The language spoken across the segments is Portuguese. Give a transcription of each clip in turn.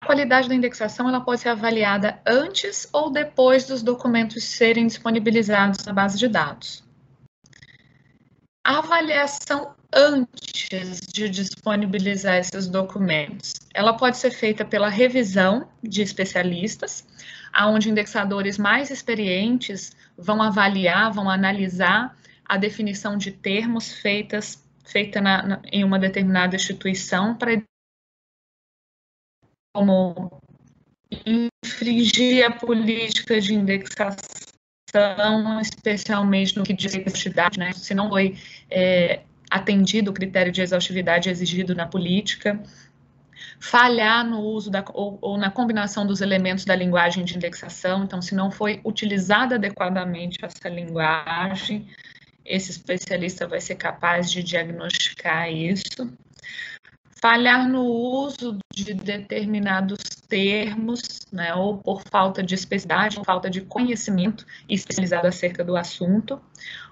qualidade da indexação ela pode ser avaliada antes ou depois dos documentos serem disponibilizados na base de dados. A avaliação antes de disponibilizar esses documentos, ela pode ser feita pela revisão de especialistas, onde indexadores mais experientes vão avaliar, vão analisar a definição de termos feita em uma determinada instituição para como infringir a política de indexação, especialmente no que diz respeito à exaustividade, né? Se não foi atendido o critério de exaustividade exigido na política, falhar no uso ou na combinação dos elementos da linguagem de indexação, então, se não foi utilizada adequadamente essa linguagem, esse especialista vai ser capaz de diagnosticar isso. Falhar no uso de determinados termos, né, ou por falta de especificidade, ou falta de conhecimento especializado acerca do assunto,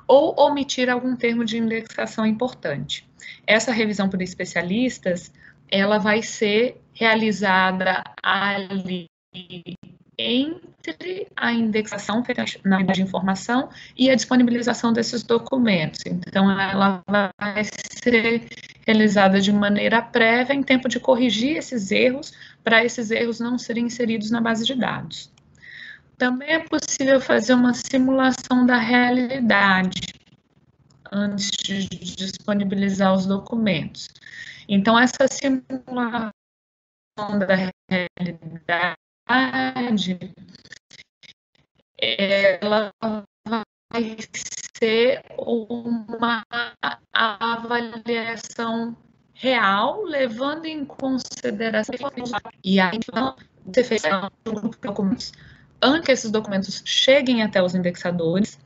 ou omitir algum termo de indexação importante. Essa revisão por especialistas, ela vai ser realizada ali entre a indexação na de informação e a disponibilização desses documentos. Então, ela vai ser realizada de maneira prévia, em tempo de corrigir esses erros, para esses erros não serem inseridos na base de dados. Também é possível fazer uma simulação da realidade antes de disponibilizar os documentos. Então, essa simulação da realidade, ela vai ser uma avaliação real, levando em consideração e aí então ser feita um grupo de documentos antes que esses documentos cheguem até os indexadores,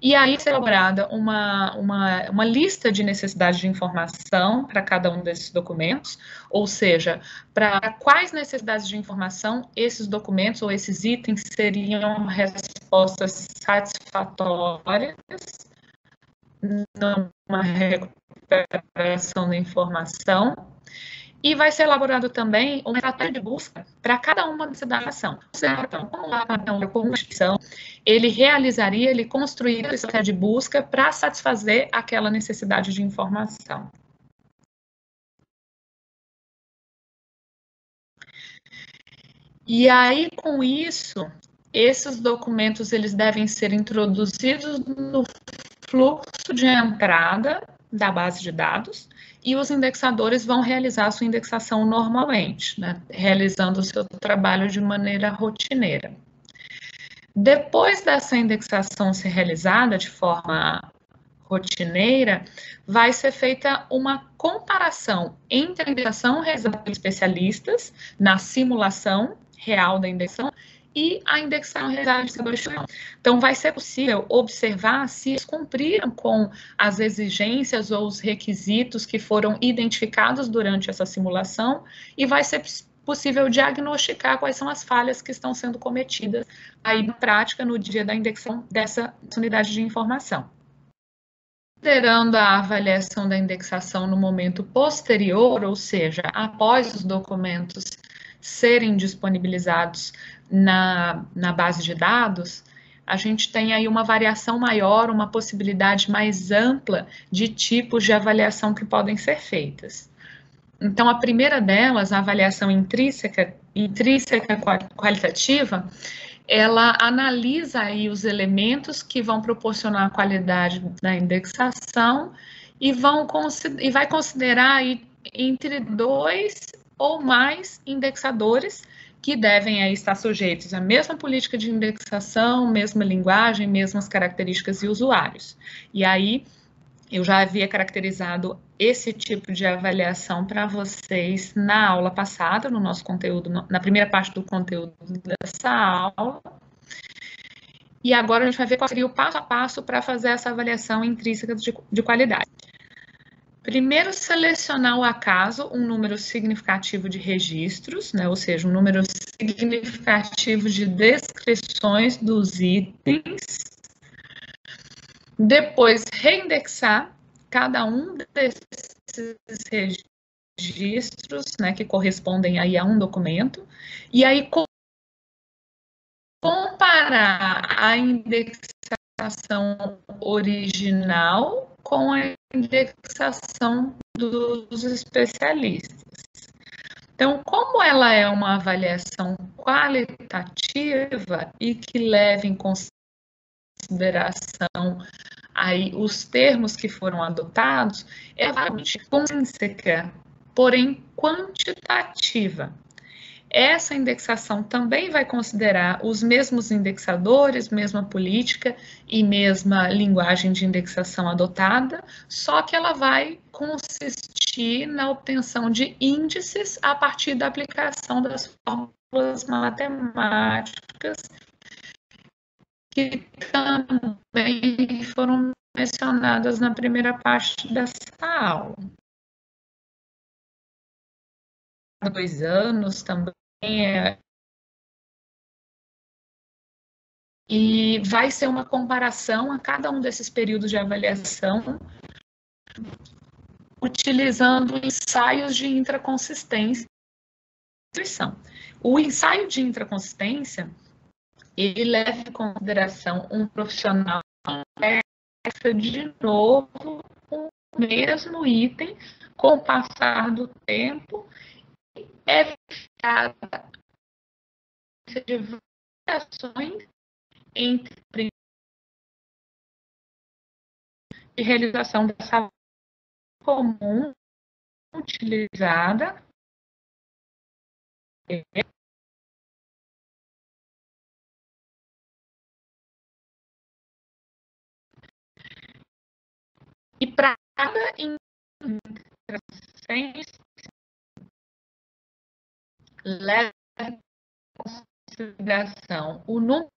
e aí ser elaborada uma lista de necessidades de informação para cada um desses documentos, ou seja, para quais necessidades de informação esses documentos ou esses itens seriam respostas satisfatórias numa recuperação da informação. E vai ser elaborado também uma estratégia de busca para cada uma dessa ação. Então, como uma instituição, ele construiria essa estratégia de busca para satisfazer aquela necessidade de informação. E aí, com isso, esses documentos eles devem ser introduzidos no fluxo de entrada da base de dados, e os indexadores vão realizar a sua indexação normalmente, né, realizando o seu trabalho de maneira rotineira. Depois dessa indexação ser realizada de forma rotineira, vai ser feita uma comparação entre a indexação realizada por especialistas na simulação real da indexação e a indexação realizada de indexadores. Então, vai ser possível observar se eles cumpriram com as exigências ou os requisitos que foram identificados durante essa simulação, e vai ser possível diagnosticar quais são as falhas que estão sendo cometidas aí na prática no dia da indexação dessa unidade de informação. Considerando a avaliação da indexação no momento posterior, ou seja, após os documentos serem disponibilizados na base de dados, a gente tem aí uma variação maior, uma possibilidade mais ampla de tipos de avaliação que podem ser feitas. Então, a primeira delas, a avaliação intrínseca qualitativa, ela analisa aí os elementos que vão proporcionar a qualidade da indexação e vai considerar aí entre 2 ou mais indexadores que devem aí estar sujeitos à mesma política de indexação, mesma linguagem, mesmas características e usuários. E aí, eu já havia caracterizado esse tipo de avaliação para vocês na aula passada, no nosso conteúdo, na primeira parte do conteúdo dessa aula. E agora a gente vai ver qual seria o passo a passo para fazer essa avaliação intrínseca de qualidade. Primeiro, selecionar ao acaso um número significativo de registros, né, ou seja, um número significativo de descrições dos itens. Depois, reindexar cada um desses registros registros, né, que correspondem aí a um documento, e aí comparar a indexação original com a indexação dos especialistas. Então, como ela é uma avaliação qualitativa e que leva em consideração aí os termos que foram adotados, é intrínseca, porém quantitativa. Essa indexação também vai considerar os mesmos indexadores, mesma política e mesma linguagem de indexação adotada, só que ela vai consistir na obtenção de índices a partir da aplicação das fórmulas matemáticas que também foram mencionadas na primeira parte dessa aula. 2 anos também e vai ser uma comparação a cada um desses períodos de avaliação, utilizando ensaios de intraconsistência. O ensaio de intraconsistência, ele leva em consideração um profissional que de novo o mesmo item com o passar do tempo é verificada de variações entre de realização dessa comum utilizada e para cada intraconsistência leva em consideração o número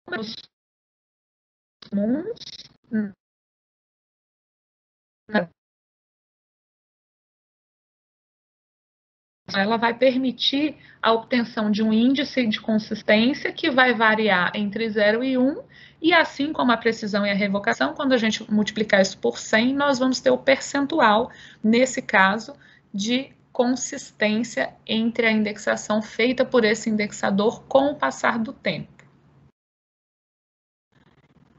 dos comuns ela vai permitir a obtenção de um índice de consistência que vai variar entre 0 e 1, e assim como a precisão e a revocação, quando a gente multiplicar isso por 100, nós vamos ter o percentual, nesse caso, de consistência entre a indexação feita por esse indexador com o passar do tempo.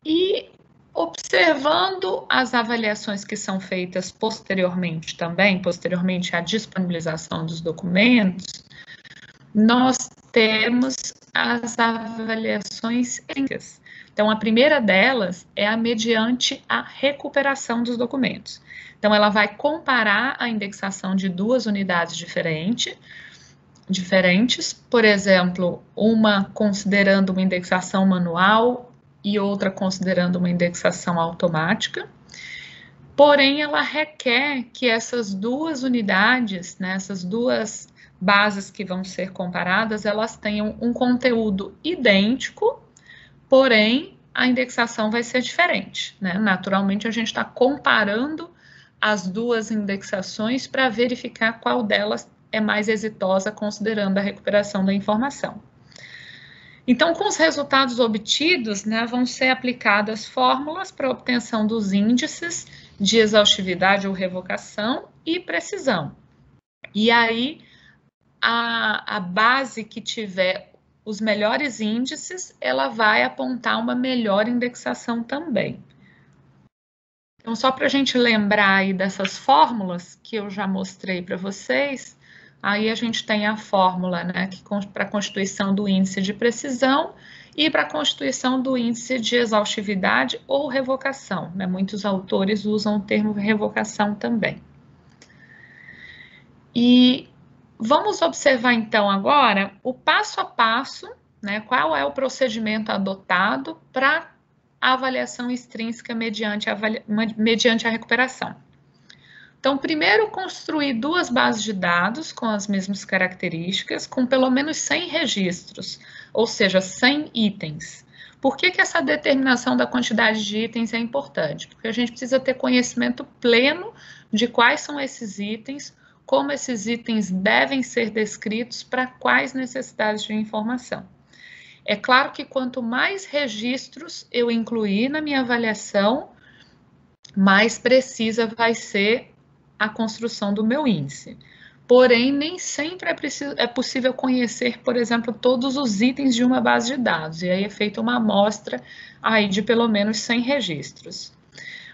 E observando as avaliações que são feitas posteriormente também, posteriormente à disponibilização dos documentos, nós temos as avaliações técnicas. Então, a primeira delas é a mediante a recuperação dos documentos. Então, ela vai comparar a indexação de duas unidades diferentes, por exemplo, uma considerando uma indexação manual e outra considerando uma indexação automática. Porém, ela requer que essas duas unidades, né, essas duas bases que vão ser comparadas, elas tenham um conteúdo idêntico, porém, a indexação vai ser diferente, né? Naturalmente, a gente está comparando as duas indexações para verificar qual delas é mais exitosa, considerando a recuperação da informação. Então, com os resultados obtidos, né, vão ser aplicadas fórmulas para obtenção dos índices de exaustividade ou revocação e precisão. E aí, a base que tiver os melhores índices, ela vai apontar uma melhor indexação também. Então, só para a gente lembrar aí dessas fórmulas que eu já mostrei para vocês, aí a gente tem a fórmula, né, para a constituição do índice de precisão e para a constituição do índice de exaustividade ou revocação, né? Muitos autores usam o termo revocação também. E vamos observar então agora o passo a passo, né? Qual é o procedimento adotado para a avaliação extrínseca mediante a recuperação. Então, primeiro, construir duas bases de dados com as mesmas características, com pelo menos 100 registros, ou seja, 100 itens. Por que essa determinação da quantidade de itens é importante? Porque a gente precisa ter conhecimento pleno de quais são esses itens, como esses itens devem ser descritos para quais necessidades de informação. É claro que quanto mais registros eu incluir na minha avaliação, mais precisa vai ser a construção do meu índice. Porém, nem sempre é possível conhecer, por exemplo, todos os itens de uma base de dados, e aí é feita uma amostra aí de pelo menos 100 registros.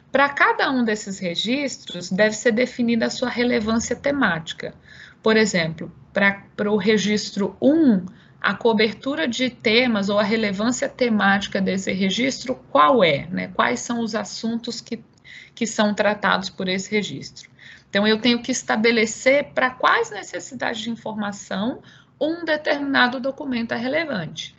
Para cada um desses registros, deve ser definida a sua relevância temática. Por exemplo, para o registro 1, a cobertura de temas ou a relevância temática desse registro, qual é? Né? Quais são os assuntos que são tratados por esse registro? Então, eu tenho que estabelecer para quais necessidades de informação um determinado documento é relevante.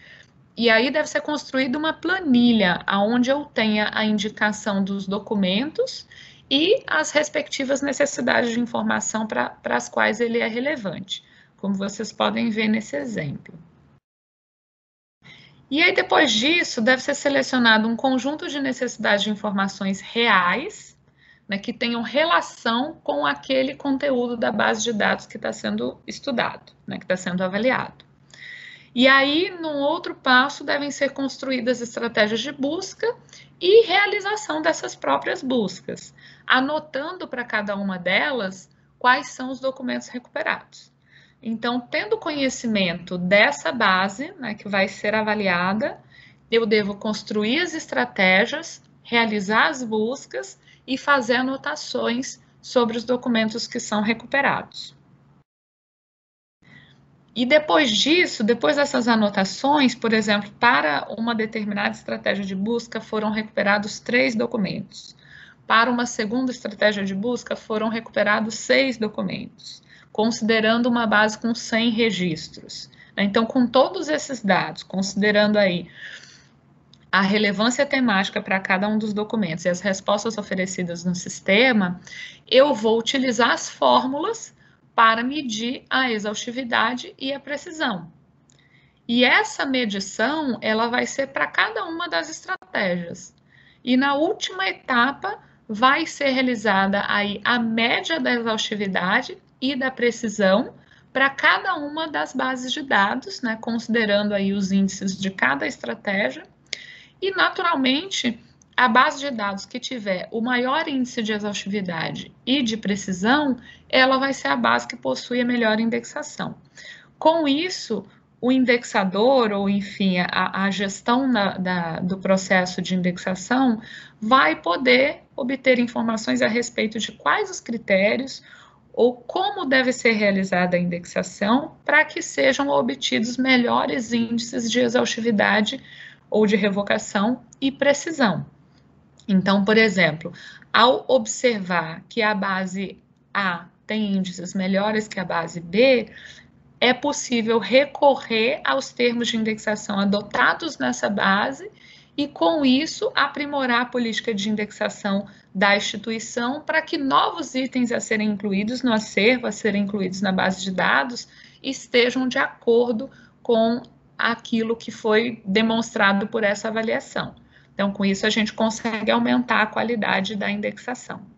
E aí deve ser construída uma planilha onde eu tenha a indicação dos documentos e as respectivas necessidades de informação para as quais ele é relevante, como vocês podem ver nesse exemplo. E aí, depois disso, deve ser selecionado um conjunto de necessidades de informações reais, né, que tenham relação com aquele conteúdo da base de dados que está sendo estudado, né, que está sendo avaliado. E aí, num outro passo, devem ser construídas estratégias de busca e realização dessas próprias buscas, anotando para cada uma delas quais são os documentos recuperados. Então, tendo conhecimento dessa base, né, que vai ser avaliada, eu devo construir as estratégias, realizar as buscas e fazer anotações sobre os documentos que são recuperados. E depois disso, depois dessas anotações, por exemplo, para uma determinada estratégia de busca foram recuperados 3 documentos. Para uma segunda estratégia de busca foram recuperados 6 documentos, considerando uma base com 100 registros. Então, com todos esses dados, considerando aí a relevância temática para cada um dos documentos e as respostas oferecidas no sistema, eu vou utilizar as fórmulas para medir a exaustividade e a precisão. E essa medição, ela vai ser para cada uma das estratégias. E na última etapa, vai ser realizada aí a média da exaustividade e da precisão para cada uma das bases de dados, né, considerando aí os índices de cada estratégia. E, naturalmente, a base de dados que tiver o maior índice de exaustividade e de precisão, ela vai ser a base que possui a melhor indexação. Com isso, o indexador, ou enfim, a gestão do processo de indexação, vai poder obter informações a respeito de quais os critérios ou como deve ser realizada a indexação para que sejam obtidos melhores índices de exaustividade ou de revocação e precisão. Então, por exemplo, ao observar que a base A tem índices melhores que a base B, é possível recorrer aos termos de indexação adotados nessa base e, com isso, aprimorar a política de indexação da instituição para que novos itens a serem incluídos no acervo, a serem incluídos na base de dados, estejam de acordo com aquilo que foi demonstrado por essa avaliação. Então, com isso, a gente consegue aumentar a qualidade da indexação.